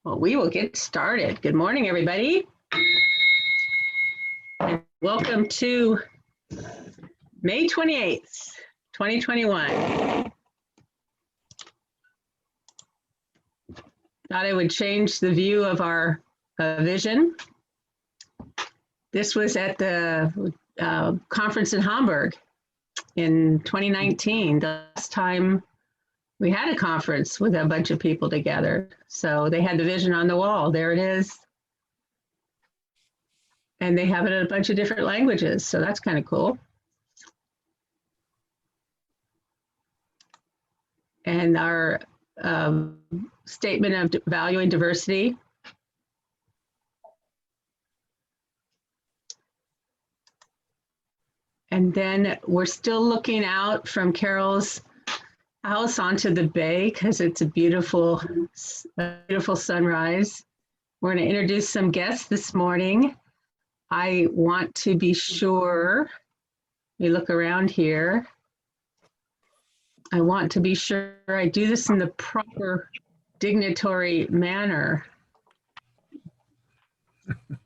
Well, we will get started. Good morning, everybody. And welcome to May 28th, 2021. Thought I would change the view of our vision. This was at the conference in Hamburg in 2019, the last time we had a conference with a bunch of people together. So they had the vision on the wall. There it is. And they have it in a bunch of different languages. So that's kind of cool. And our statement of valuing diversity. And then we're still looking out from Carol's house onto the bay because it's a beautiful sunrise. We're going to introduce some guests this morning. I want to be sure, we look around here. I want to be sure I do this in the proper dignitary manner. And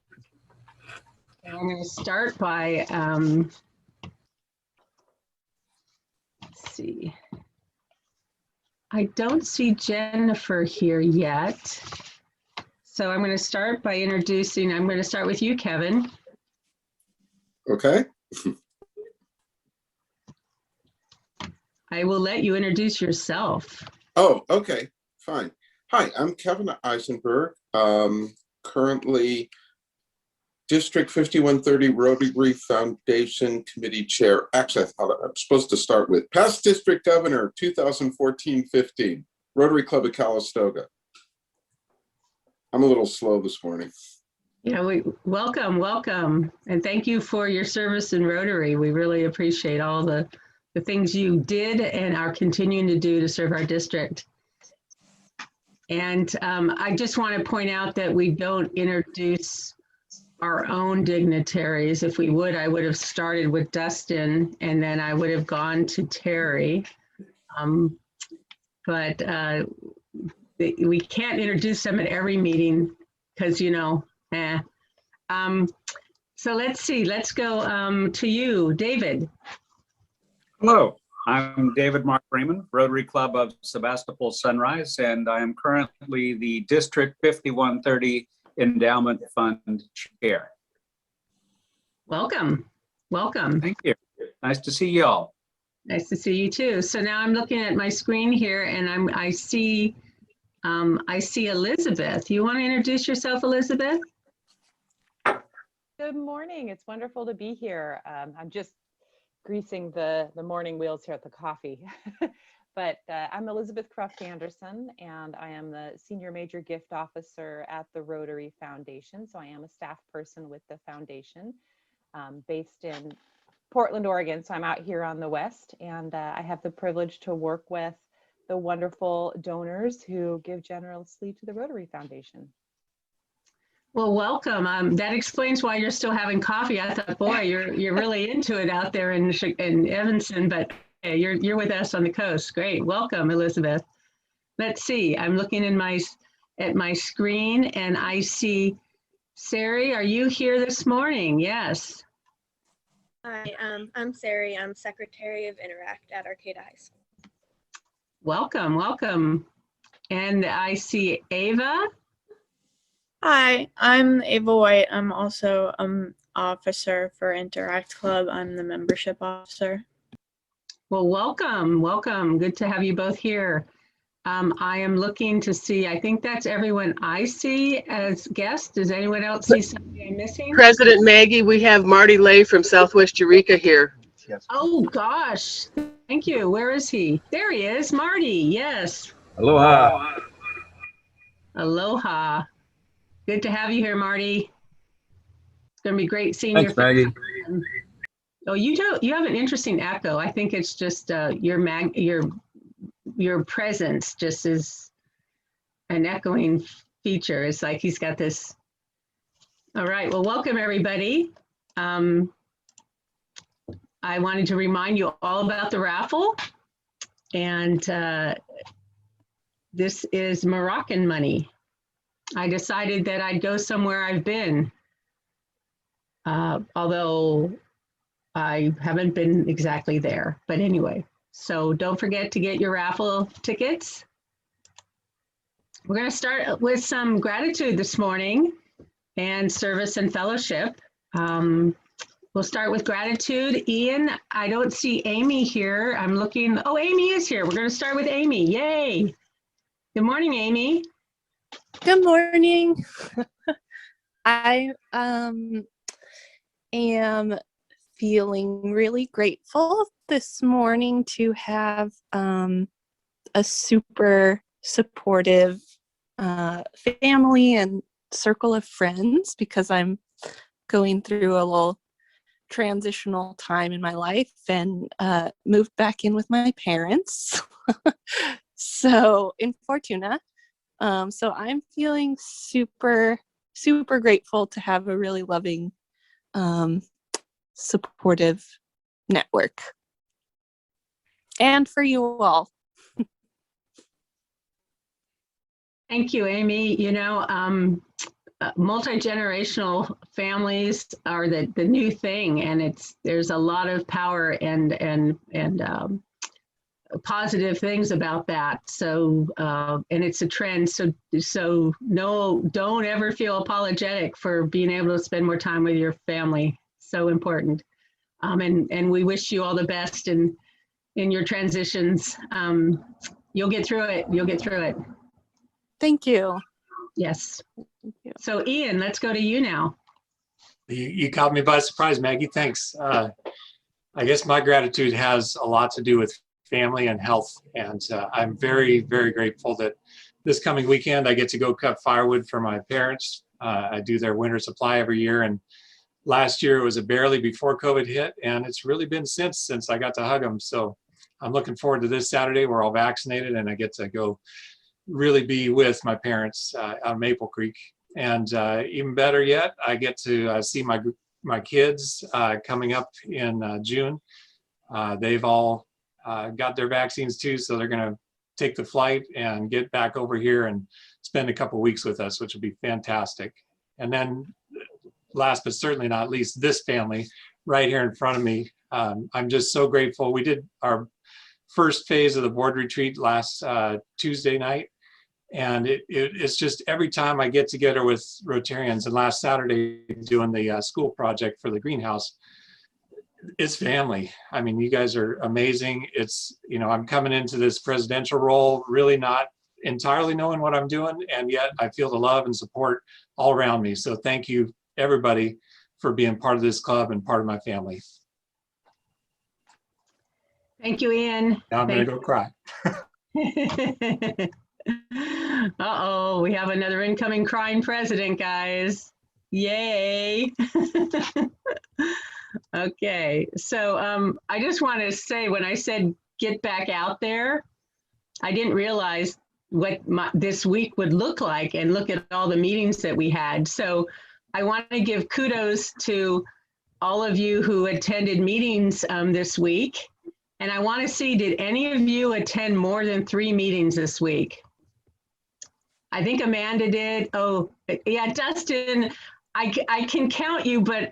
I'm going to start by, let's see. I don't see Jennifer here yet. So I'm going to start by introducing, I'm going to start with you, Kevin. Okay. I will let you introduce yourself. Oh, okay, fine. Hi, I'm Kevin Eisenberg, currently District 5130 Rotary Foundation Committee Chair. Actually, I thought I'm supposed to start with past District Governor 2014-15, Rotary Club of Calistoga. I'm a little slow this morning. Yeah, welcome. And thank you for your service in Rotary. We really appreciate all the things you did and are continuing to do to serve our district. And I just want to point out that we don't introduce our own dignitaries. If we would, I would have started with Dustin and then I would have gone to Terry. But we can't introduce them at every meeting because, you know, so let's see, let's go to you, David. Hello, I'm David Mark-Raymond, Rotary Club of Sebastopol Sunrise, and I am currently the District 5130 Endowment Fund Chair. Welcome. Thank you. Nice to see you all. Nice to see you too. So now I'm looking at my screen here and I see Elizabeth. You want to introduce yourself, Elizabeth? Good morning. It's wonderful to be here. I'm just greasing the morning wheels here at the coffee. But I'm Elizabeth Cruft-Anderson, and I am the Senior Major Gift Officer at the Rotary Foundation. So I am a staff person with the foundation based in Portland, Oregon. So I'm out here on the West, and I have the privilege to work with the wonderful donors who give generously to the Rotary Foundation. Well, welcome. That explains why you're still having coffee. I thought, boy, you're really into it out there in Evanston, but hey, you're with us on the coast. Great, welcome, Elizabeth. Let's see. I'm looking at my screen, and I see Seri. Are you here this morning? Yes. Hi, I'm Seri. I'm Secretary of Interact at Arcata High School. Welcome. And I see Ava. Hi, I'm Ava White. I'm also an officer for Interact Club. I'm the membership officer. Well, welcome. Good to have you both here. I am looking to see, I think that's everyone I see as guests. Does anyone else see something I'm missing? President Maggie, we have Marty Lay from Southwest Eureka here. Yes. Oh gosh, thank you. Where is he? There he is, Marty, yes. Aloha. Aloha. Good to have you here, Marty. It's gonna be great seeing Thanks, your face. Maggie. Oh, you have an interesting echo. I think it's just your presence just is an echoing feature. It's like he's got this. All right, well, welcome everybody. I wanted to remind you all about the raffle, and this is Moroccan money. I decided that I'd go somewhere I've been. Although I haven't been exactly there, but anyway. So don't forget to get your raffle tickets. We're going to start with some gratitude this morning and service and fellowship. We'll start with gratitude. Ian, I don't see Amy here. I'm looking. Oh, Amy is here. We're going to start with Amy. Yay. Good morning, Amy. Good morning. I am feeling really grateful this morning to have a super supportive family and circle of friends, because I'm going through a little transitional time in my life and moved back in with my parents. So in Fortuna. So I'm feeling super, super grateful to have a really loving, supportive network. And for you all. Thank you, Amy. You know, multi-generational families are the new thing, and there's a lot of power and positive things about that. So, and it's a trend. So no, don't ever feel apologetic for being able to spend more time with your family. So important. And we wish you all the best in your transitions. You'll get through it. You'll get through it. Thank you. Yes. Thank you. So Ian, let's go to you now. You caught me by surprise, Maggie. Thanks. I guess my gratitude has a lot to do with family and health. And I'm very, very grateful that this coming weekend I get to go cut firewood for my parents. I do their winter supply every year. And last year it was barely before COVID hit. And it's really been since I got to hug them. So I'm looking forward to this Saturday. We're all vaccinated and I get to go really be with my parents out of Maple Creek. And even better yet, I get to see my kids coming up in June. They've all got their vaccines too, so they're going to take the flight and get back over here and spend a couple weeks with us, which will be fantastic. And then last but certainly not least, this family right here in front of me. I'm just so grateful. We did our first phase of the board retreat last Tuesday night. And it's just every time I get together with Rotarians, and last Saturday doing the school project for the greenhouse, it's family. I mean, you guys are amazing. It's, you know, I'm coming into this presidential role, really not entirely knowing what I'm doing, and yet I feel the love and support all around me. So thank you, everybody, for being part of this club and part of my family. Thank you, Ian. Now I'm going to go cry. Uh-oh, we have another incoming crying president, guys. Yay. Okay, so I just want to say, when I said get back out there, I didn't realize what this week would look like, and look at all the meetings that we had. So I want to give kudos to all of you who attended meetings this week. And I want to see, did any of you attend more than 3 meetings this week? I think Amanda did. Oh, yeah, Dustin, I can count you, but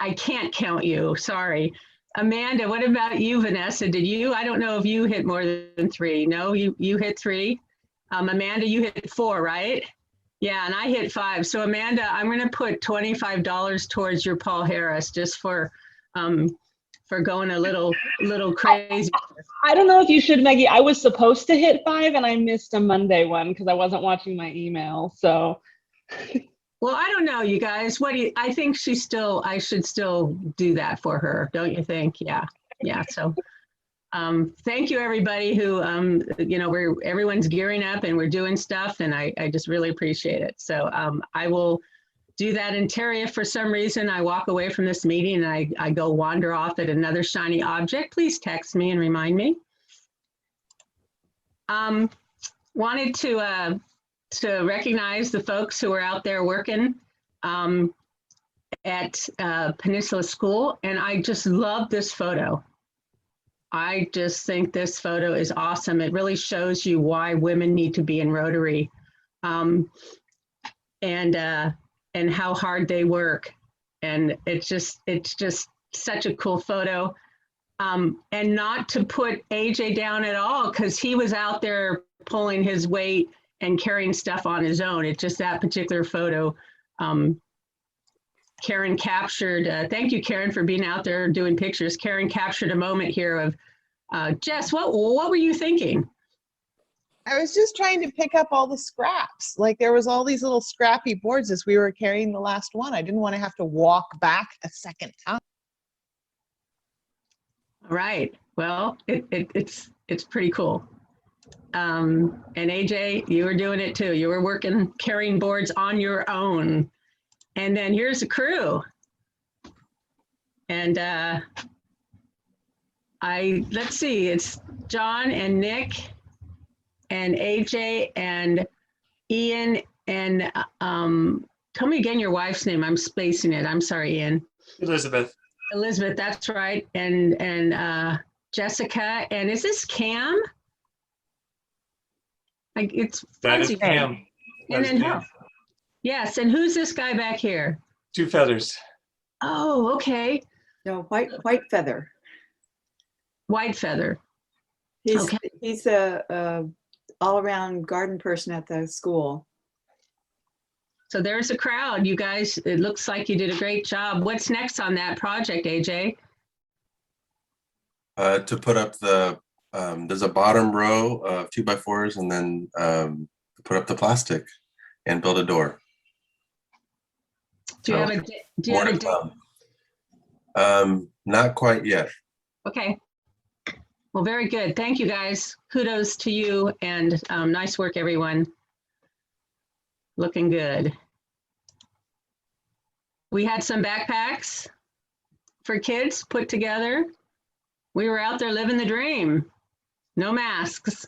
I can't count you. Sorry. Amanda, what about you, Vanessa? Did you? I don't know if you hit more than 3. No, you hit 3. Amanda, you hit 4, right? Yeah, and I hit 5. So Amanda, I'm going to put $25 towards your Paul Harris, just for going a little crazy. I don't know if you should, Maggie. I was supposed to hit 5 and I missed a Monday one because I wasn't watching my email. So, well, I don't know, you guys. I think I should still do that for her, don't you think? Yeah. So, thank you, everybody who, you know, everyone's gearing up and we're doing stuff, and I just really appreciate it. So, I will do that. And Terry, if for some reason I walk away from this meeting and I go wander off at another shiny object, please text me and remind me. Wanted to recognize the folks who are out there working at Peninsula School. And I just love this photo. I just think this photo is awesome. It really shows you why women need to be in Rotary. and how hard they work. And it's just such a cool photo. And not to put AJ down at all, because he was out there pulling his weight and carrying stuff on his own. It's just that particular photo. Karen captured, thank you, Karen, for being out there doing pictures. Karen captured a moment here of, Jess, what were you thinking? I was just trying to pick up all the scraps. Like there was all these little scrappy boards as we were carrying the last one. I didn't want to have to walk back a second time. All right. Well, it's pretty cool. And AJ, you were doing it too. You were carrying boards on your own. And then here's the crew. And let's see, it's John and Nick and AJ and Ian and tell me again your wife's name. I'm spacing it. I'm sorry, Ian. Elizabeth. Elizabeth, that's right. And Jessica. And is this Cam? Like it's That is fuzzy. Cam. And then who? Yes, and who's this guy back here? Two feathers. Oh, okay. No, white feather. White feather. He's a all-around garden person at the school. So there's a crowd, you guys. It looks like you did a great job. What's next on that project, AJ? To put up the, there's a bottom row of 2x4s and then put up the plastic and build a door. Do you have a date? Not quite yet. Okay. Well, very good. Thank you, guys. Kudos to you and nice work, everyone. Looking good. We had some backpacks for kids put together. We were out there living the dream. No masks.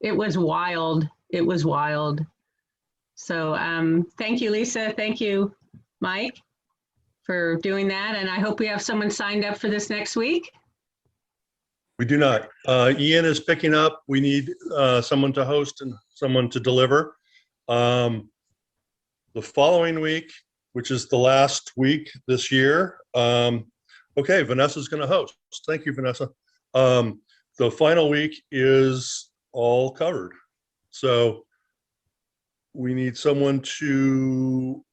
It was wild. It was wild. So thank you, Lisa. Thank you, Mike, for doing that. And I hope we have someone signed up for this next week. We do not. Ian is picking up. We need someone to host and someone to deliver. The following week, which is the last week this year, okay, Vanessa's going to host. Thank you, Vanessa. The final week is all covered. So we need someone to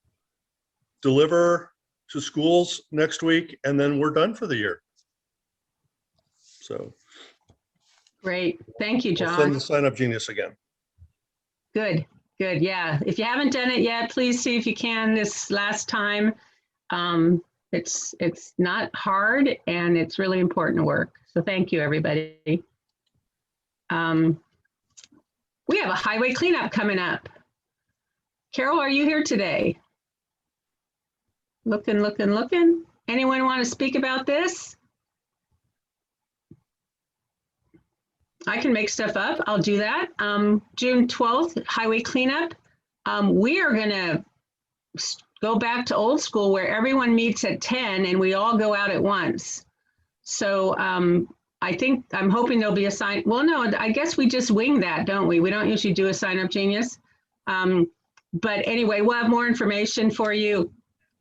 deliver to schools next week, and then we're done for the year. So great. Thank you, John. I'll send the sign up genius again. Good, good. Yeah. If you haven't done it yet, please see if you can this last time. It's not hard and it's really important work. So thank you, everybody. We have a highway cleanup coming up. Carol, are you here today? Looking. Anyone want to speak about this? I can make stuff up. I'll do that. June 12th, highway cleanup. We are going to go back to old school where everyone meets at 10 and we all go out at once. So I'm hoping there'll be a sign. Well, no, I guess we just wing that, don't we? We don't usually do a sign up genius. But anyway, we'll have more information for you.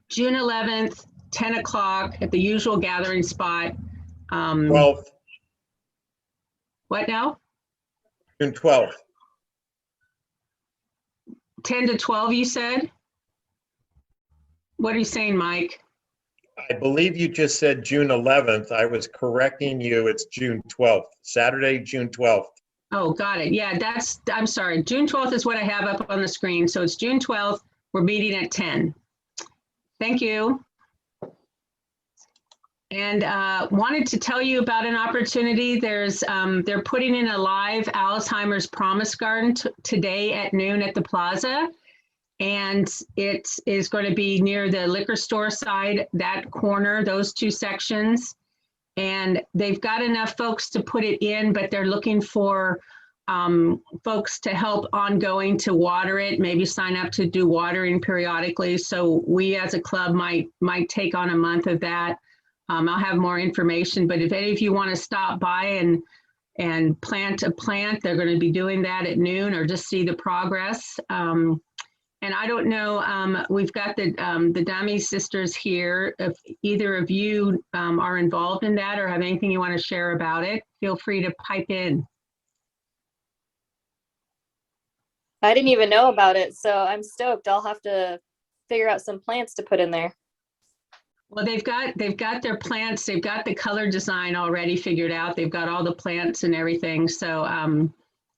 June 11th, 10 o'clock at the usual gathering spot. 12th. What now? June 12th. 10 to 12, you said? What are you saying, Mike? I believe you just said June 11th. I was correcting you. It's June 12th, Saturday, June 12th. Oh, got it. Yeah, I'm sorry. June 12th is what I have up on the screen. So it's June 12th. We're meeting at 10. Thank you. And wanted to tell you about an opportunity. They're putting in a live Alzheimer's Promise Garden today at noon at the plaza. And it is going to be near the liquor store side, that corner, those two sections. And they've got enough folks to put it in, but they're looking for folks to help ongoing to water it, maybe sign up to do watering periodically. So we as a club might take on a month of that. I'll have more information, but if any of you want to stop by and plant a plant, they're going to be doing that at noon or just see the progress. And I don't know, we've got the Dami sisters here. If either of you are involved in that or have anything you want to share about it, feel free to pipe in. I didn't even know about it, so I'm stoked. I'll have to figure out some plants to put in there. Well, they've got their plants, they've got the color design already figured out. They've got all the plants and everything. So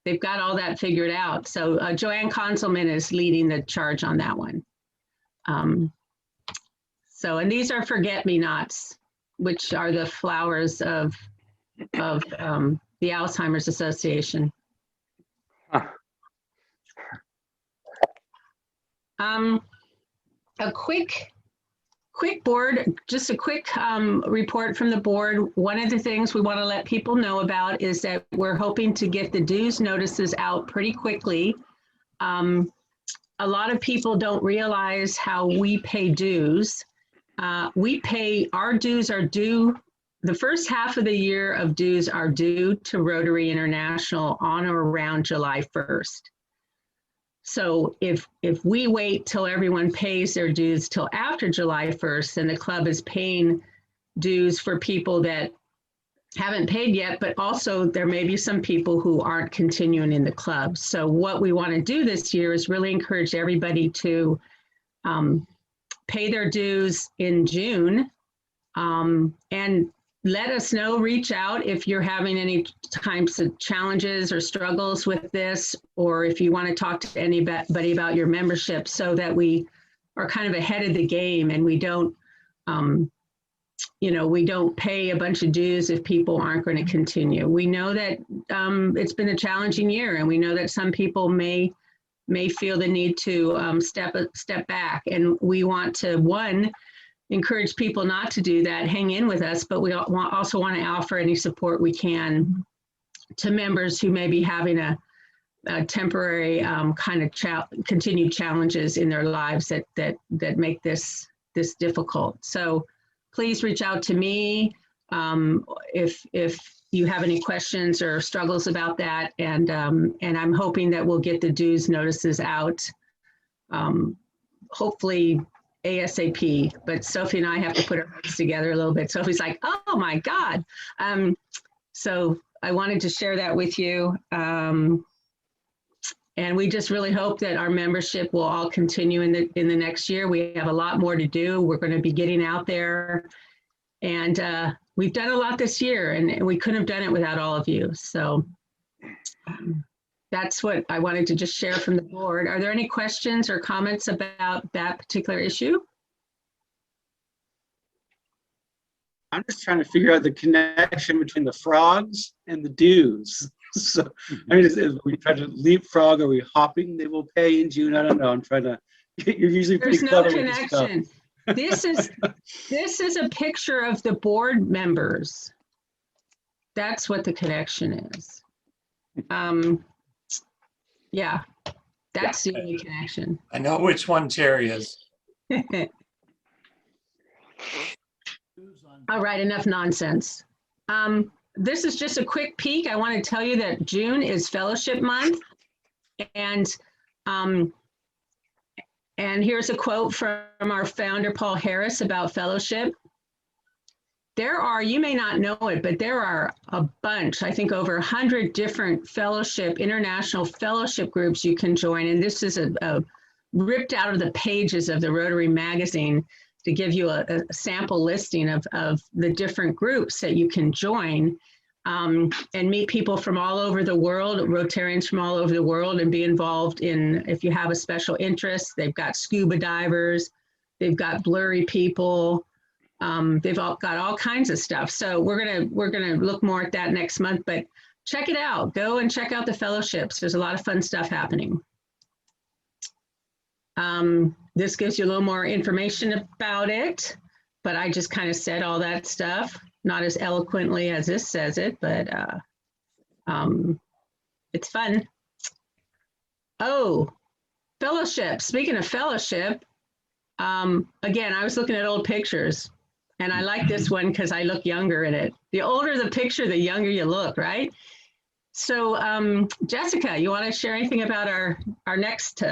they've got all that figured out. So Joanne Conselman is leading the charge on that one. So, and these are forget-me-nots, which are the flowers of the Alzheimer's Association. Huh. A quick board, just a quick report from the board. One of the things we want to let people know about is that we're hoping to get the dues notices out pretty quickly. A lot of people don't realize how we pay dues. Our dues are due, the first half of the year of dues are due to Rotary International on or around July 1st. So if we wait till everyone pays their dues till after July 1st, then the club is paying dues for people that haven't paid yet, but also there may be some people who aren't continuing in the club. So what we want to do this year is really encourage everybody to pay their dues in June, and let us know, reach out if you're having any types of challenges or struggles with this, or if you want to talk to anybody about your membership, so that we are kind of ahead of the game and we don't, we don't pay a bunch of dues if people aren't going to continue. We know that it's been a challenging year, and we know that some people may feel the need to step back, and we want to, encourage people not to do that, hang in with us, but we also want to offer any support we can to members who may be having a temporary kind of continued challenges in their lives that make this difficult. So please reach out to me if you have any questions or struggles about that, and I'm hoping that we'll get the dues notices out hopefully ASAP, but Sophie and I have to put our heads together a little bit. Sophie's like, oh my God. So I wanted to share that with you. And we just really hope that our membership will all continue in the next year. We have a lot more to do. We're going to be getting out there, and we've done a lot this year, and we couldn't have done it without all of you. So that's what I wanted to just share from the board. Are there any questions or comments about that particular issue? I'm just trying to figure out the connection between the frogs and the dues. So, I mean, is we try to leapfrog? Are we hopping? They will pay in June. I don't know. I'm trying to. You're usually pretty clever with this stuff. This is a picture of the board members. That's what the connection is. Yeah, that's the only connection. I know which one Terry is. All right, enough nonsense. This is just a quick peek. I want to tell you that June is Fellowship Month, and here's a quote from our founder, Paul Harris, about fellowship. There are, you may not know it, but there are a bunch, I think over 100 different international fellowship groups you can join. And this is a ripped out of the pages of the Rotary magazine to give you a sample listing of the different groups that you can join and meet people from all over the world, Rotarians from all over the world, and be involved in, if you have a special interest. They've got scuba divers, they've got blurry people, they've all got all kinds of stuff. So we're gonna look more at that next month, but check it out. Go and check out the fellowships. There's a lot of fun stuff happening. This gives you a little more information about it, but I just kind of said all that stuff, not as eloquently as this says it, but it's fun. Oh, fellowship. Speaking of fellowship, again, I was looking at old pictures, and I like this one because I look younger in it. The older the picture, the younger you look, right? So Jessica, you want to share anything about our next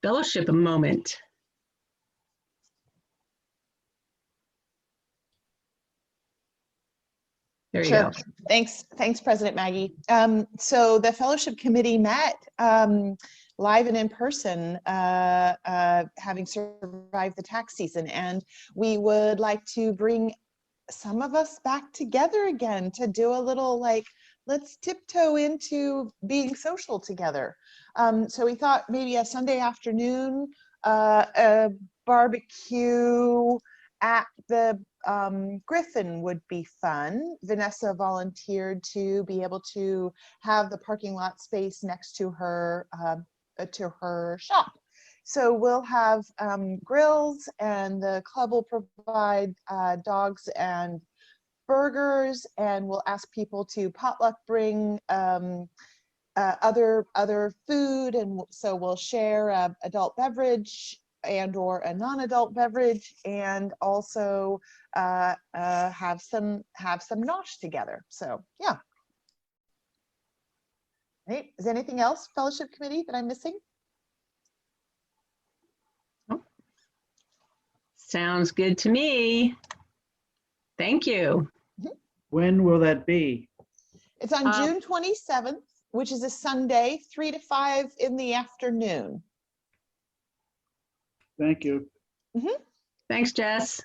fellowship moment. There you Sure. go. Thanks, President Maggie. So the fellowship committee met live and in person, having survived the tax season, and we would like to bring some of us back together again to do a little like, let's tiptoe into being social together. So we thought maybe a Sunday afternoon, a barbecue at the Griffin would be fun. Vanessa volunteered to be able to have the parking lot space next to her shop. So we'll have grills, and the club will provide dogs and burgers, and we'll ask people to potluck bring other food, and so we'll share a adult beverage and or a non-adult beverage, and also have some nosh together. So yeah. Right. Is there anything else, fellowship committee, that I'm missing? Sounds good to me. Thank you. When will that be? It's on June 27th, which is a Sunday, 3 to 5 in the afternoon. Thank you. Thanks, Jess.